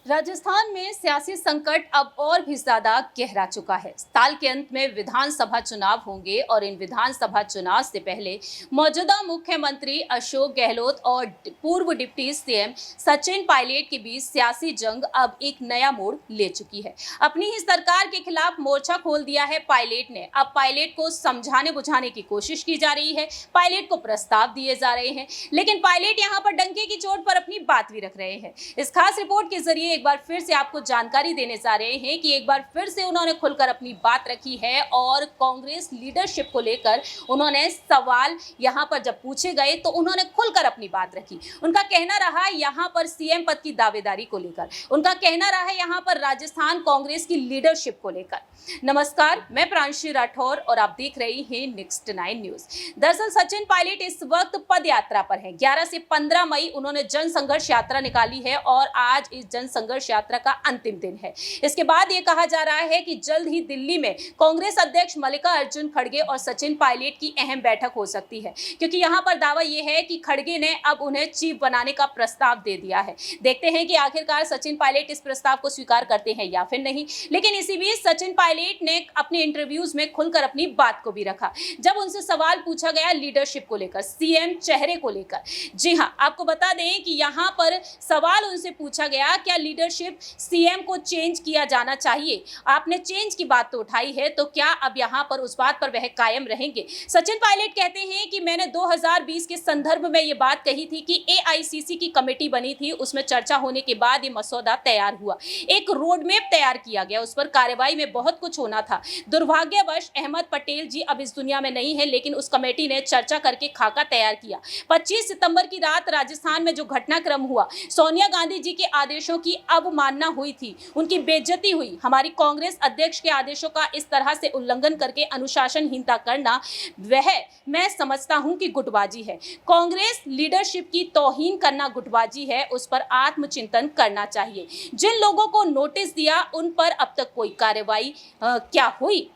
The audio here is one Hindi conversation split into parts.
राजस्थान में सियासी संकट अब और भी ज्यादा गहरा चुका है। साल के अंत में विधानसभा चुनाव होंगे और इन विधानसभा चुनाव से पहले मौजूदा मुख्यमंत्री अशोक गहलोत और पूर्व डिप्टी सीएम सचिन पायलट के बीच सियासी जंग अब एक नया मोड़ ले चुकी है। अपनी ही सरकार के खिलाफ मोर्चा खोल दिया है पायलट ने। अब पायलट को समझाने बुझाने की कोशिश की जा रही है, पायलट को प्रस्ताव दिए जा रहे हैं, लेकिन पायलट यहाँ पर डंके की चोट पर अपनी बात भी रख रहे हैं। इस खास रिपोर्ट के जरिए एक बार फिर से आपको जानकारी देने जा रहे हैं कि एक बार फिर से उन्होंने खुलकर अपनी बात रखी है और कांग्रेस लीडरशिप को लेकर उन्होंने सवाल यहां पर जब पूछे गए तो उन्होंने खुलकर अपनी बात रखी। उनका कहना रहा यहां पर सीएम पद की दावेदारी को लेकर, उनका कहना रहा है यहां पर राजस्थान कांग्रेस की लीडरशिप को लेकर। नमस्कार, मैं प्रांशी राठौर और आप देख रहे हैं नेक्स्ट 9 न्यूज। दरअसल सचिन पायलट इस वक्त पद यात्रा पर है। 11 से 15 मई उन्होंने जन संघर्ष यात्रा निकाली है और आज इस जन संघर्ष यात्रा का अंतिम दिन है। इसके बाद यह कहा जा रहा है कि जल्द ही दिल्ली में कांग्रेस अध्यक्ष मल्लिकार्जुन खड़गे और सचिन पायलट की अहम बैठक हो सकती है, क्योंकि यहां पर दावा यह है कि खड़गे ने अब उन्हें चीफ बनाने का प्रस्ताव दे दिया है। देखते हैं कि आखिरकार सचिन पायलट इस प्रस्ताव को स्वीकार करते हैं या फिर नहीं। लेकिन इसी बीच सचिन पायलट ने अपने इंटरव्यूज में खुलकर अपनी बात को भी रखा। जब उनसे सवाल पूछा गया लीडरशिप को लेकर, सीएम चेहरे को लेकर, जी हां, आपको बता दें कि यहां पर सवाल उनसे पूछा गया क्या लीडरशिप सीएम को चेंज किया जाना चाहिए। आपने चेंज की बात तो उठाई है, तो क्या अब यहां पर उस बात पर वह कायम रहेंगे। सचिन पायलट कहते हैं कि मैंने 2020 के संदर्भ में यह बात कही थी कि एआईसीसी की कमेटी बनी थी, उसमें चर्चा होने के बाद ये मसौदा तैयार हुआ, एक रोड मैप तैयार किया गया, उस पर कार्रवाई में बहुत कुछ होना था। दुर्भाग्यवश अहमद पटेल जी अब इस दुनिया में नहीं है, लेकिन उस कमेटी ने चर्चा करके खाका तैयार किया। 25 सितंबर की रात राजस्थान में जो घटनाक्रम हुआ, सोनिया गांधी जी के आदेशों की अवमानना हुई थी, उनकी बेइज्जती हुई। हमारी कांग्रेस अध्यक्ष के आदेशों का इस तरह से उल्लंघन करके अनुशासनहीनता करना, वह मैं समझता हूं कि गुटबाजी है। कांग्रेस लीडरशिप की तौहीन करना गुटबाजी है, उस पर आत्मचिंतन करना चाहिए। जिन लोगों को नोटिस दिया उन पर अब तक कोई कार्रवाई क्या हुई,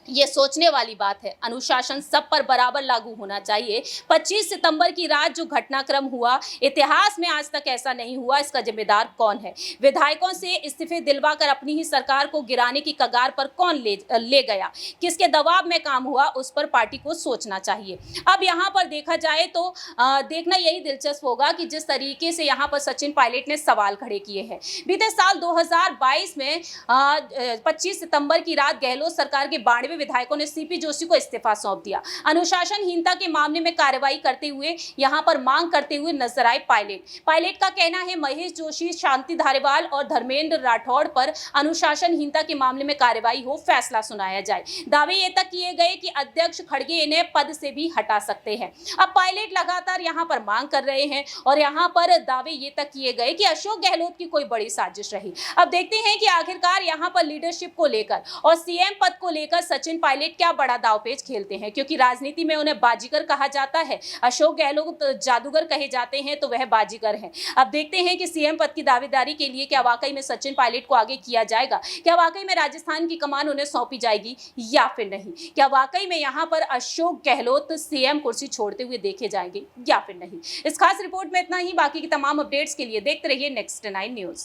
ये सोचने वाली बात है। अनुशासन सब पर बराबर लागू होना चाहिए। 25 सितंबर की रात जो घटनाक्रम हुआ, इतिहास में आज तक ऐसा नहीं हुआ, इसका जिम्मेदार कौन है। विधायकों से इस्तीफे दिलवाकर अपनी ही सरकार को गिराने की कगार पर कौन ले गया, किसके दबाव में काम हुआ, उस पर पार्टी को सोचना चाहिए। अब यहाँ पर देखा जाए तो देखना यही दिलचस्प होगा कि जिस तरीके से यहाँ पर सचिन पायलट ने सवाल खड़े किए हैं। बीते साल 2022 में 25 सितंबर की रात गहलोत सरकार के 92 विधायकों ने सीपी जोशी को इस्तीफा सौंप दिया। अनुशासनहीनता के मामले में कार्रवाई करते हुए यहां पर मांग करते हुए नजर आए पायलट का कहना है महेश जोशी, शांति धारीवाल और धर्मेंद्र राठौड़ पर अनुशासनहीनता के मामले में कार्रवाई हो, फैसला सुनाया जाए। दावे ये तक किए गए कि अध्यक्ष खड़गे इन्हें पद से भी हटा सकते हैं। अब पायलट लगातार यहां पर मांग कर रहे हैं और यहां पर दावे ये तक किए गए कि अशोक गहलोत की कोई बड़ी साजिश रही। अब देखते हैं कि आखिरकार यहां पर लीडरशिप को लेकर और सीएम पद को लेकर सचिन पायलट क्या बड़ा दांवपेच खेलते हैं, क्योंकि राजनीति में उन्हें बाजीगर कहा जाता है। अशोक गहलोत जादूगर कहे जाते हैं, तो वह बाजीगर हैं। अब देखते हैं कि सीएम पद की दावेदारी के लिए क्या वाकई में सचिन पायलट को आगे किया जाएगा, क्या वाकई में राजस्थान की कमान उन्हें सौंपी जाएगी या फिर नहीं, क्या वाकई में यहां पर अशोक गहलोत सीएम कुर्सी छोड़ते हुए देखे जाएंगे या फिर नहीं। इस खास रिपोर्ट में इतना ही। बाकी की तमाम अपडेट्स के लिए देखते रहिए नेक्स्ट 9 न्यूज।